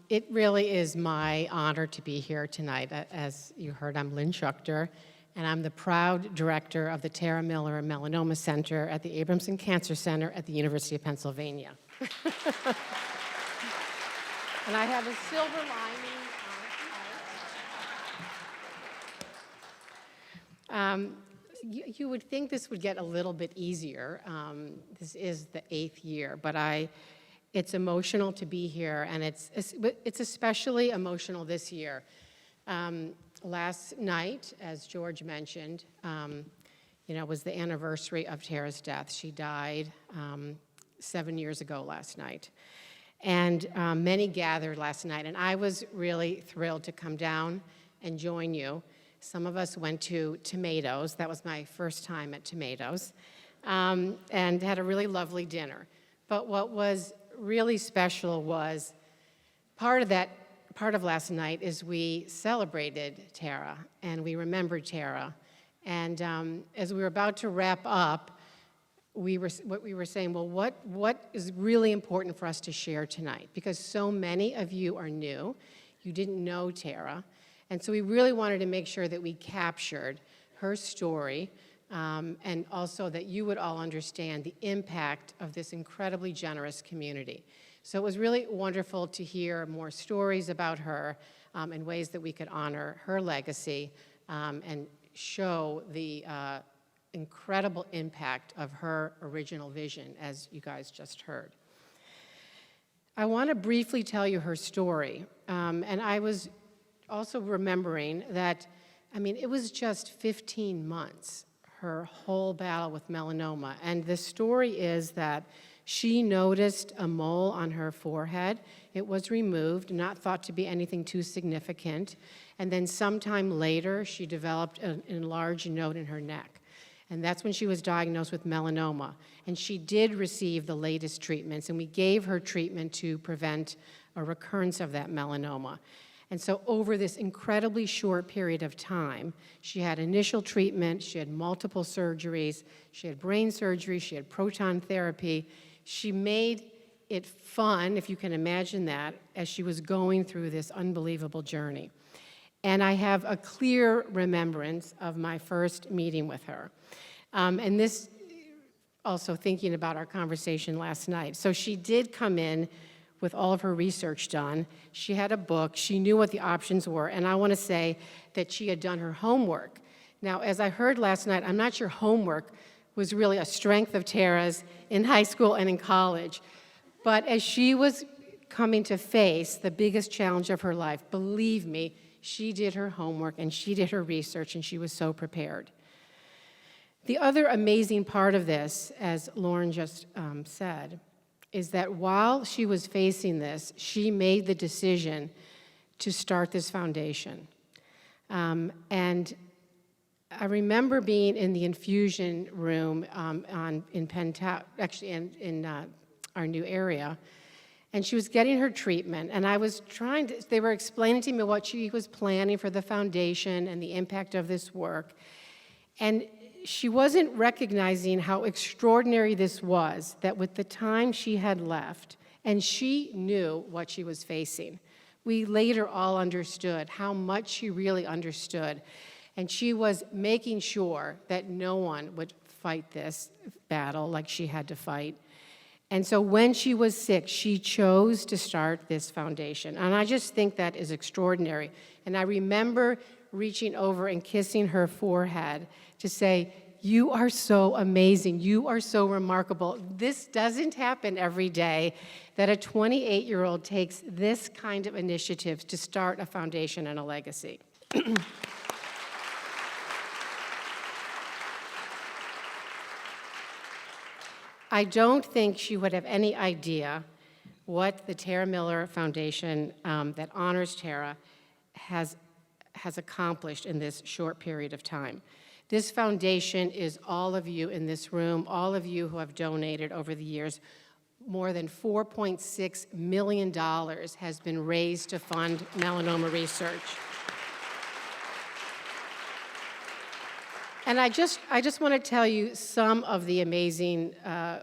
It really is my honor to be here tonight. As you heard, I'm Lynn Schuchter, and I'm the proud director of the Tara Miller Melanoma Center at the Abramson Cancer Center at the University of Pennsylvania. And I have a silver lining. You would think this would get a little bit easier. This is the 8th year, but it's emotional to be here, and it's especially emotional this year. Last night, as George mentioned, was the anniversary of Tara's death. She died 7 years ago last night. And many gathered last night, and I was really thrilled to come down and join you. Some of us went to Tomatoes. That was my first time at Tomatoes, and had a really lovely dinner. But what was really special was part of last night is we celebrated Tara, and we remembered Tara. And as we were about to wrap up, we were saying, well, what is really important for us to share tonight? Because so many of you are new, you didn't know Tara, and so we really wanted to make sure that we captured her story, and also that you would all understand the impact of this incredibly generous community. So it was really wonderful to hear more stories about her, and ways that we could honor her legacy, and show the incredible impact of her original vision, as you guys just heard. I want to briefly tell you her story, and I was also remembering that, it was just 15 months, her whole battle with melanoma, and the story is that she noticed a mole on her forehead. It was removed, not thought to be anything too significant, and then sometime later, she developed an enlarged node in her neck. And that's when she was diagnosed with melanoma. And she did receive the latest treatments, and we gave her treatment to prevent a recurrence of that melanoma. And so over this incredibly short period of time, she had initial treatment, she had multiple surgeries, she had brain surgery, she had proton therapy. She made it fun, if you can imagine that, as she was going through this unbelievable journey. And I have a clear remembrance of my first meeting with her. And this, also thinking about our conversation last night. So she did come in with all of her research done. She had a book, she knew what the options were, and I want to say that she had done her homework. Now, as I heard last night, I'm not sure homework was really a strength of Tara's in high school and in college. But as she was coming to face the biggest challenge of her life, believe me, she did her homework and she did her research, and she was so prepared. The other amazing part of this, as Lauren just said, is that while she was facing this, she made the decision to start this foundation. And I remember being in the infusion room in our new area, and she was getting her treatment, and I was they were explaining to me what she was planning for the foundation and the impact of this work. And she wasn't recognizing how extraordinary this was, that with the time she had left, and she knew what she was facing. We later all understood how much she really understood. And she was making sure that no one would fight this battle like she had to fight. And so when she was sick, she chose to start this foundation. And I just think that is extraordinary. And I remember reaching over and kissing her forehead to say, "You are so amazing. You are so remarkable. This doesn't happen every day, that a 28-year-old takes this kind of initiative to start a foundation and a legacy." I don't think she would have any idea what the Tara Miller Foundation that honors Tara has accomplished in this short period of time. This foundation is all of you in this room, all of you who have donated over the years. More than $4.6 million has been raised to fund melanoma research. And I just want to tell you some of the amazing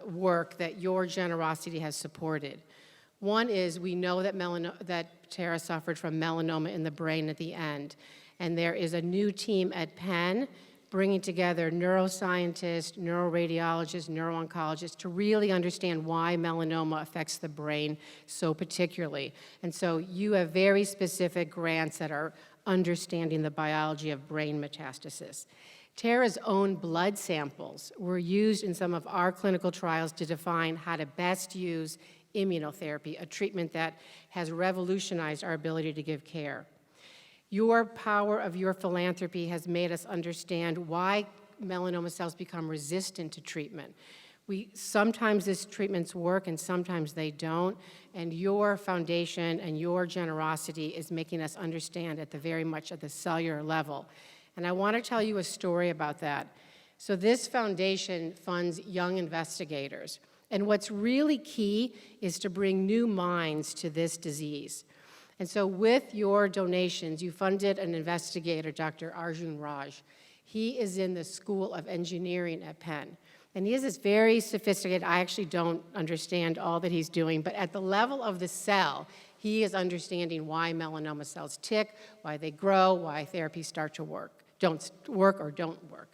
work that your generosity has supported. One is, we know that Tara suffered from melanoma in the brain at the end. And there is a new team at Penn bringing together neuroscientists, neuroradiologists, neuro-oncologists to really understand why melanoma affects the brain so particularly. And so you have very specific grants that are understanding the biology of brain metastasis. Tara's own blood samples were used in some of our clinical trials to define how to best use immunotherapy, a treatment that has revolutionized our ability to give care. Your power of your philanthropy has made us understand why melanoma cells become resistant to treatment. Sometimes these treatments work and sometimes they don't, and your foundation and your generosity is making us understand at the very much at the cellular level. And I want to tell you a story about that. So this foundation funds young investigators. And what's really key is to bring new minds to this disease. And so with your donations, you funded an investigator, Dr. Arjun Raj. He is in the School of Engineering at Penn. And he is this very sophisticated, I actually don't understand all that he's doing, but at the level of the cell, he is understanding why melanoma cells tick, why they grow, why therapies don't work.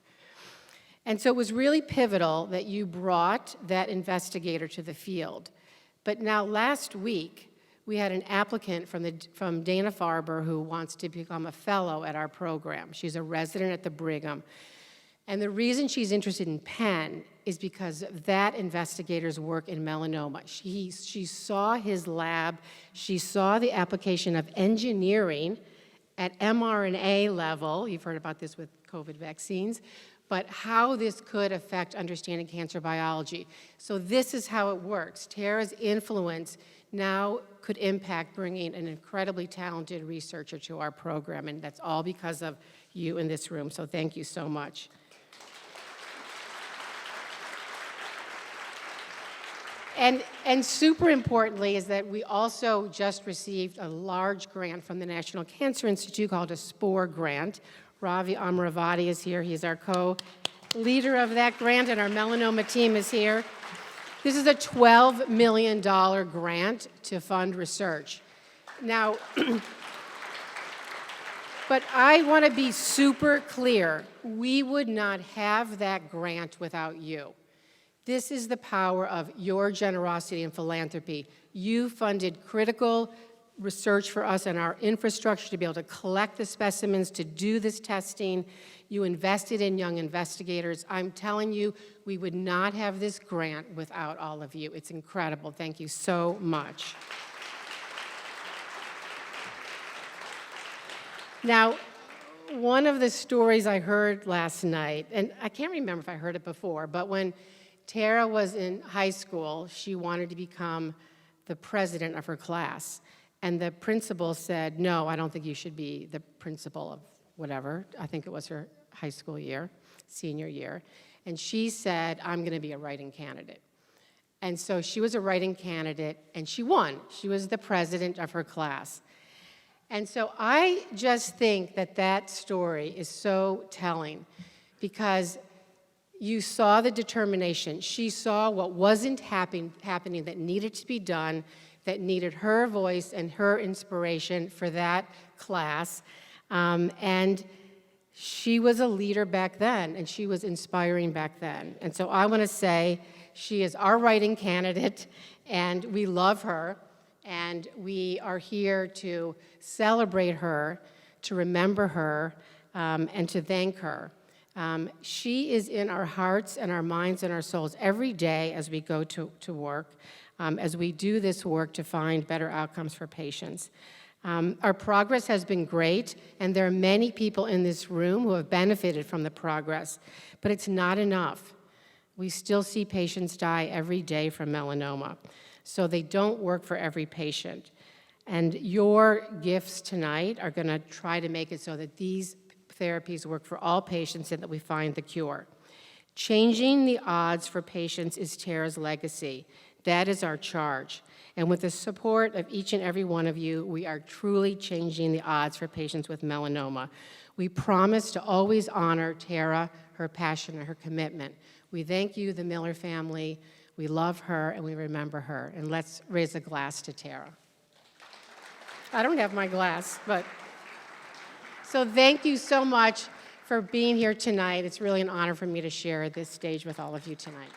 And so it was really pivotal that you brought that investigator to the field. But now last week, we had an applicant from Dana-Farber who wants to become a fellow at our program. She's a resident at the Brigham. And the reason she's interested in Penn is because of that investigator's work in melanoma. She saw his lab, she saw the application of engineering at mRNA level, you've heard about this with COVID vaccines, but how this could affect understanding cancer biology. So this is how it works. Tara's influence now could impact bringing an incredibly talented researcher to our program, and that's all because of you in this room, so thank you so much. And super importantly is that we also just received a large grant from the National Cancer Institute called a SPORE grant. Ravi Amravati is here. He's our co-leader of that grant, and our melanoma team is here. This is a $12 million grant to fund research. Now, but I want to be super clear. We would not have that grant without you. This is the power of your generosity and philanthropy. You funded critical research for us and our infrastructure to be able to collect the specimens, to do this testing. You invested in young investigators. I'm telling you, we would not have this grant without all of you. It's incredible. Thank you so much. Now, one of the stories I heard last night, and I can't remember if I heard it before, but when Tara was in high school, she wanted to become the president of her class. And the principal said, no, I don't think you should be the principal of whatever. I think it was her high school year, senior year. And she said, I'm going to be a write-in candidate. And so she was a write-in candidate, and she won. She was the president of her class. And so I just think that that story is so telling because you saw the determination. She saw what wasn't happening that needed to be done, that needed her voice and her inspiration for that class. And she was a leader back then, and she was inspiring back then. And so I want to say she is our writing candidate, and we love her, and we are here to celebrate her, to remember her, and to thank her. She is in our hearts and our minds and our souls every day as we go to work, as we do this work to find better outcomes for patients. Our progress has been great, and there are many people in this room who have benefited from the progress, but it's not enough. We still see patients die every day from melanoma, so they don't work for every patient. And your gifts tonight are going to try to make it so that these therapies work for all patients and that we find the cure. Changing the odds for patients is Tara's legacy. That is our charge. And with the support of each and every one of you, we are truly changing the odds for patients with melanoma. We promise to always honor Tara, her passion, and her commitment. We thank you, the Miller family. We love her, and we remember her. And let's raise a glass to Tara. I don't have my glass, but. So thank you so much for being here tonight. It's really an honor for me to share this stage with all of you tonight.